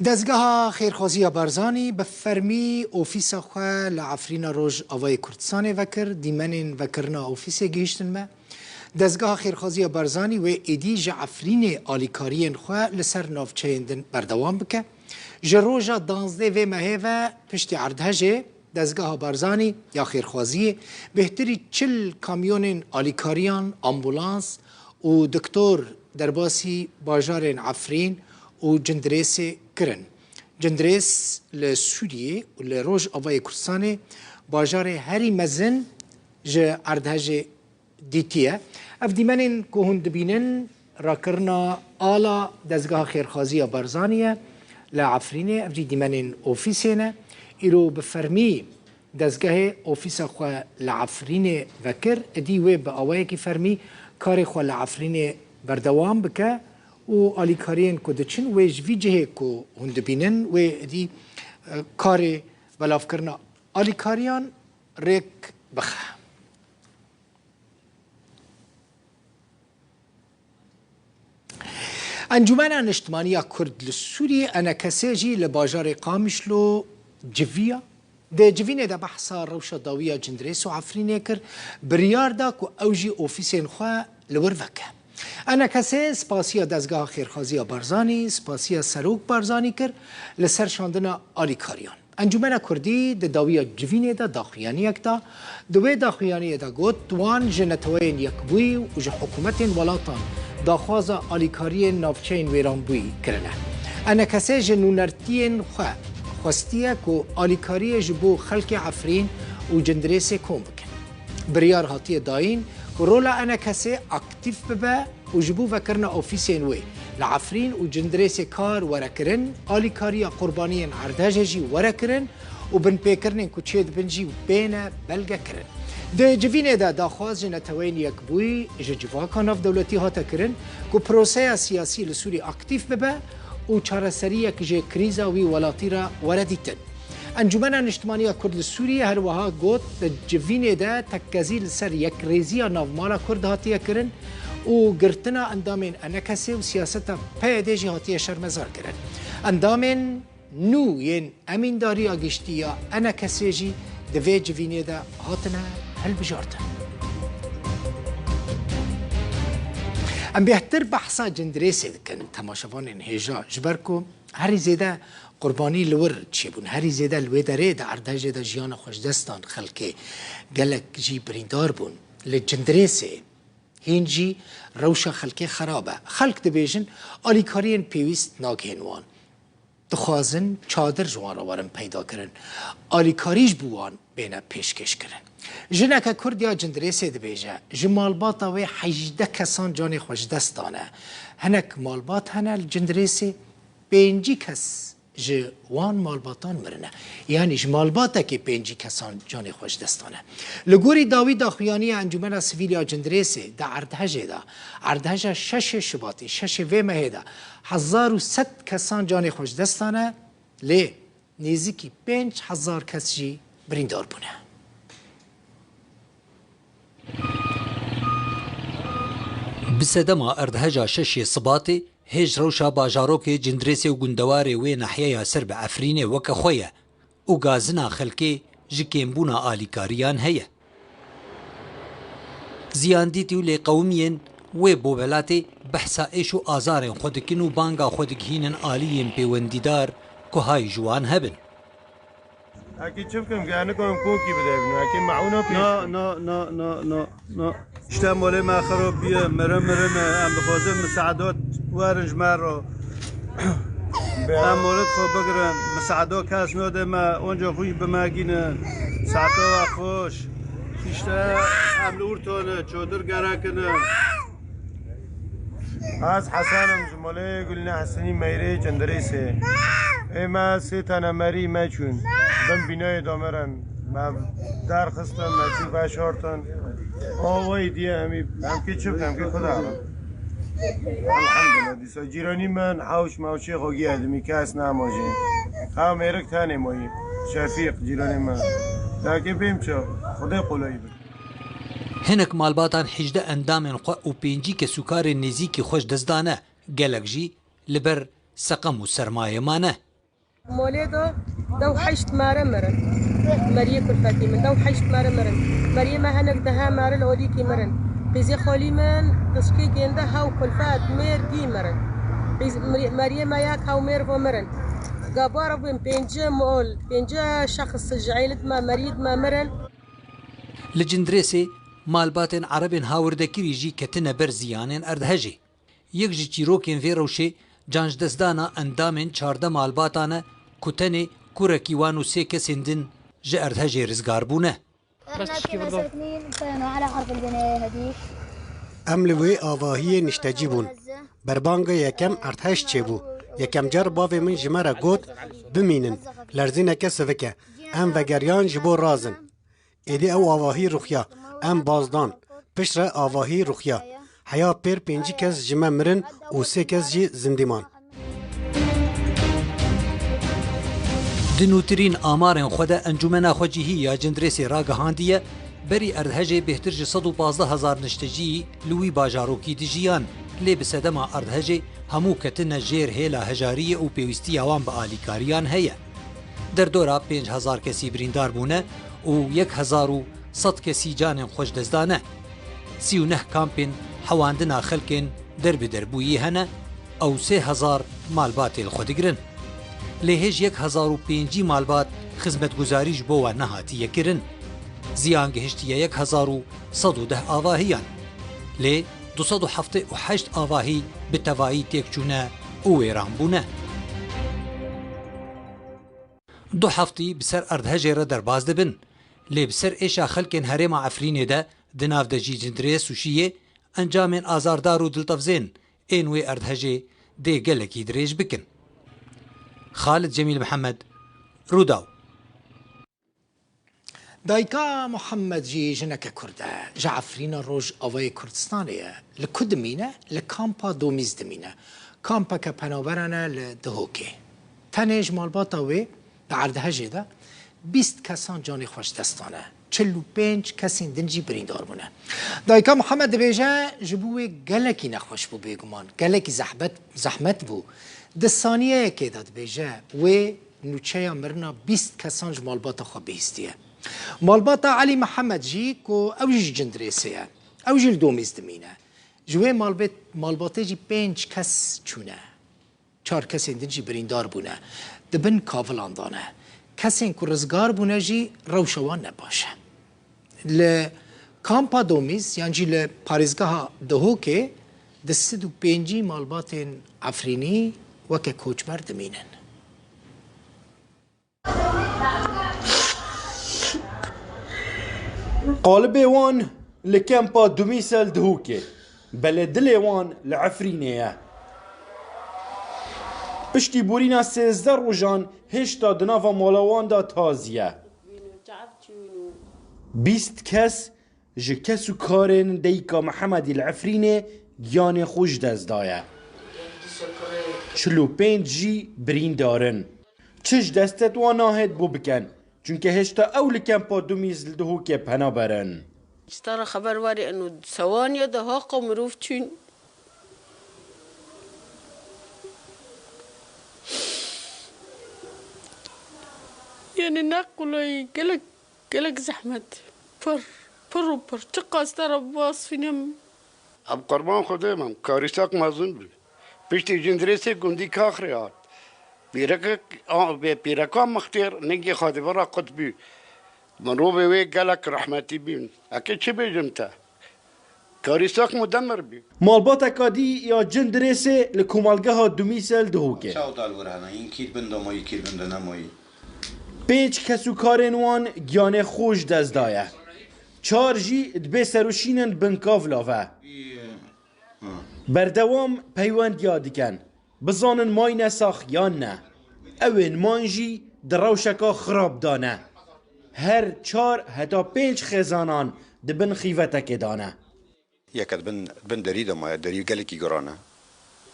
دزگاه خیرخوازی بارزانی به فرمی اوفیس خواه لعفرین روژ آوای کردستان وکر دیمنین وکرنا اوفیس گیشتن ما دزگاه خیرخوازی بارزانی و ایدی جعفرین آلیکارین خواه لسر نافچهندن بردوام بکه جروجا دانزده و مهوه پشت عردهجه دزگاه بارزانی یا خیرخوازی بهتری 40 کامیون آلیکاریان امبولانس و دکتر درباسی باجار عفرین و جندريس كرن جندريس لسوريا ولروج أواي كردستان باجار هاري مزن جا عردهج ديتيا اف ديمانين كوهن دبينن راكرنا آلا دزگاه خيرخازية بارزانية لعفرينة اف ديمانين اوفيسينا إلو بفرمي دزگاه اوفيسا خوا لعفرينة وكر ادي وي بأواي كي فرمي كاري خوا لعفرينة بردوام بكا و آلیکارین کو دچن و جوی جه کو هند بینن و دی کار بلاف کرنا آلیکاریان ریک بخه انجمن اجتماعی کرد لسوری انا کسیجی لباجار قامشلو جویا ده جوینه ده بحثا روشا داویا جندریس و عفرینه کر بریار دا کو اوجی اوفیسین خواه لور وکه انا کسی سپاسیا دزگاه خیرخوازی بارزانی سپاسیا سروک بارزانی کر لسر شاندنا آلیکاریان انجمن کردی د داویا جوینه دا داخویانی اکتا دوی داخویانی دا گوت دوان جنتوین یکبوی و جه حکومت ولاتان داخوازا آلیکاری نافچین ویران بوی کرنه انا کسی جنونرتین خواستیه که آلیکاری جبو خلق عفرین و جندریس کم بکن بریار هاتی داین رولا انا کسی اکتیف ببه و جبو وکرنا اوفیسین وی لعفرین و جندریس کار ورکرن آلیکاری قربانیان عردهجی ورکرن و بن پیکرنین که چید بنجی و بین بلگه کرن ده جوینه ده داخواز جنتوین یک بوی جواکان اف دولتی هاتا کرن که پروسه سیاسی لسوری اکتیف ببه و چارسری یک جه کریزا وی ولاتی را وردیتن انجمن اجتماعی کرد سوریه هر وها گوت جوینه ده تکزیل سر یک ریزی نومالا کرد هاتیه کرن و گرتنا اندامین انکسی و سیاست پیدیجی هاتیه شرمزار کرن اندامین نو ین امین داری آگشتیا انکسی جی دوی جوینه ده هاتنا هل بجارتن ام بهتر بحثا جندریسی دکن تماشاوان انهیجا جبرکو هری زیده قربانی لور چی بون هری زیده لوی داره ده عردهجه ده جیان خوش دستان خلقه گلک جی بریندار بون لجندریسی هینجی روشا خلقه خرابه خلق ده بیجن آلیکارین پیویست ناگهنوان دخوازن چادر جوان را وارن پیدا کرن آلیکاریش بوان بینه پیشکش کرن جنک کرد یا جندریسی ده بیجه جمالباتا وی 18 کسان جان خوش دستانه هنک مالبات هنه جندریسی 5 کس جوان مالباتان مرنه یعنی جمالباتا که 5 کسان جان خوش دستانه لگوری داوی داخویانی انجمن سویلیا جندریسی ده عردهجه ده عردهجه 6 شباتی 6 و مهه ده 1100 کسان جان خوش دستانه لی نیزی 5000 کس جی بریندار بونه بسدما اردهجا 6 صباطي هج روشا باجاروكي جندريسي وگندواري وي ناحية سرب عفريني وكا خويا وغازنا خلكي جكيمبونا آليكاريان هيا زيانديتيو لي قوميين وي بوبلاتي بحثا ايشو آزارين خودكينو بانگا خودكهينن آليين بيونديدار كوهاي جوان هبن اكيد شوفكم قاعد نكون كوكي بدأ اكيد معونه نا اشتمالي ما خراب بيه مرم ام بخوازم مساعدات وارنج مرة ام مولد خوب بگرن مساعدات کس ناده ما اونجا خوی بمگینه ساعتا و خوش خیشته ام لورتانه چادر گرکنه از حسنم جماله قلنا حسنی میره جندریسه اما 3 تنه مری مچون بم بینای دامرن ما در خستم مچون بشارتن آوای دیه هم که چه بکنم که خدا الحمدلله دیسا جیرانی من حوش موشی خوگی ادمی کس نماجه هم ایرک تنه مایی شفیق جیرانی من لکه بیم چه خدا قلایی بود هنك مالباتان 18 اندامن خو و 5 كسوكار نزيكي خوش دزدانه گلك جي لبر سقم و سرمایه مانه مولده دو حشت مارا مرن مريه كلفتي من دو حشت مارا مرن مريه ما هنك دها مارا لوديكي مرن قيزي خولي من تشكي جنده هاو كلفات مير دي مرن مريه ما ياك هاو مير فو مرن قابارة بين بينجا مول بينجا شخص جعيلت ما مريض ما مرن لجندريسي مالباتن عربين هاوردكيري جي كتنا برزيانين اردهجي يكجي چيروكين في روشي جانج دزدانا اندامين چارده مالباتانا كتني كوركي وانو سيكا سندن جي اردهجي رزگار بونه احنا كنا ساكنين كانوا على حرف البناية هذيك ام لوی آواهی نشتجی بون بربانگ یکم ارتهش چه بو یکم جار باوی من جمره گوت بمینن لرزینه که سوکه ام وگریان جبو رازن ایدی او آواهی رخیا ام بازدان پشت را آواهی رخیا حیا پیر پینجی کس جمع مرن و سه کس جی زندیمان دنوترین آمارن خود انجمنا خوجیهی یا جندرسی راگهاندیه بری اردهجه بهتر جی 115,000 نشتجی لوی باجاروکی دیجیان لی بسدما اردهجه همو کتن جیر هیلا هجاری و پیوستی اوان با آلیکاریان هیه در دورا 5,000 کسی بریندار بونه و 1,100 کسی جان خوش دزدانه 39 کامپین حواندنا خلکن درب دربویی هنه او 3,000 مالبات الخودگرن لهج 1,005 مالبات خدمت گزاریش بو نهاتی یکرن زیان گهشتی 1,110 آواهیان لی 278 آواهی به توایی تکچونه او ایران بونه دو هفتی بسر اردهجه را در باز دبن لی بسر ایشا خلکن هرم عفرینه ده دناف ده جی جندره سوشیه انجامن آزاردار و دلتفزین اینوی اردهجه ده گلکی دریج بکن خالد جمیل محمد روداو دایکا محمد جی جنک کرده جعفرین روج آوای کردستانیه لکدمینه لکامپا دومیز دمینه کامپا که پناورانه لدهوکه تنیج مالباتا وی بعرده جده 20 کسان جانی خوش دستانه 45 کسین دنجی بریندار بونه دایکا محمد بیجه جبوه گلکی نخوش بو بیگمان گلکی زحمت بو دستانیه که داد بیجه و نوچه مرنا 20 کسان مالباتا خواه بیستیه مالباتا علی محمد جی کو اوجی جندریسیه اوجی دومیز دمینه جوه مالباتا جی 5 کس چونه 4 کسی دنجی بریندار بونه دبن کافلاندانه کسی که رزگار بونه جی روشوان نباشه لکامپا دومیز یعنی جی لپاریزگاه دهو که دست دو 5 مالبات عفرینی وکه کوچبر دمینن قالب وان لكامبا دوميسال دهوكي بلد وان لعفرينيه پشتی بورینا 13 روزان هشتا دناوا مالوان دا تازیه 20 کس جه کسو کارن دیکا محمد العفرینه گیان خوش دزدایه 45 جی برین دارن چش دستت واناهد بو بکن چونکه هشتا اول کمپا دومیز لدهو که پنا برن اشترى خبر واري انه ثواني دهاق ومروف تشين يعني ناقل قلق زحمة فر تقا استرى بواصفين اب قربان خدمم کاریساک مازون بی پیشتی جندریسی گندی کاخریات بیرکا مختیر نگی خاطی برا قطبی من رو به وی گلک رحمتی بین اکی چی بیجم تا کاریساک مدمر بی مالبات اکادی یا جندریسی لکومالگاه دومیسل دهوکه چاو دال ورهانا این کیر بنده مایی کیر بنده نمایی 5 کسو کارن وان گیان خوش دزدایه 4 جی دبی سروشینن بنکاو لاوه بردوام پیوند یادکن بزانن مای نساخ یا نه اوین مانجی دروشکا خراب دانه هر 4 حتی 5 خزانان دبن خیوتک دانه یکت بن دری دمایا دری گلکی گرانه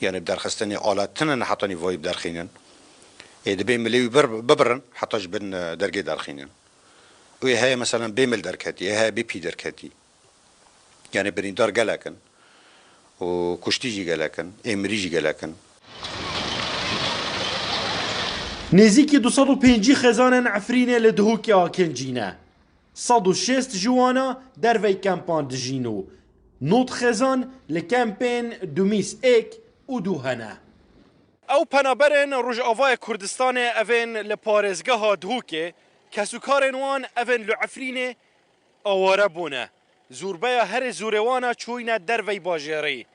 یعنی بدرخستنی آلات تنن حتی نیوی بدرخینن دبی ملیوی ببرن حتىش بن درجه درخینن و هي مثلا بيمل دركتي هي بي بي دركتي يعني بريندار جلاكن وكشتيجي جلاكن امريجي جلاكن نزیکی 250 خزانن عفرینه لدهوکی آکنجینه 160 جوانا در وی کمپان دجینو نوت خزان لکمپین دومیس ایک و دوهنه او پنابرن روژ آوای کردستان اوین لپارزگاه ها دهوکه کسوکارن وان اوین لعفرینه آواره بونه زوربه هر زوروانا چوینه در وی باجری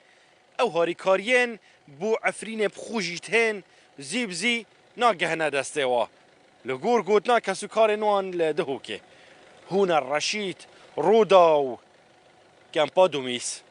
او هاریکارین بو عفرینه بخوجیتهن زیبزی ناگهنه دسته وا لگور گوتنا کسوکارن وان لدهوکه هون الرشید رودا و کمپا دومیس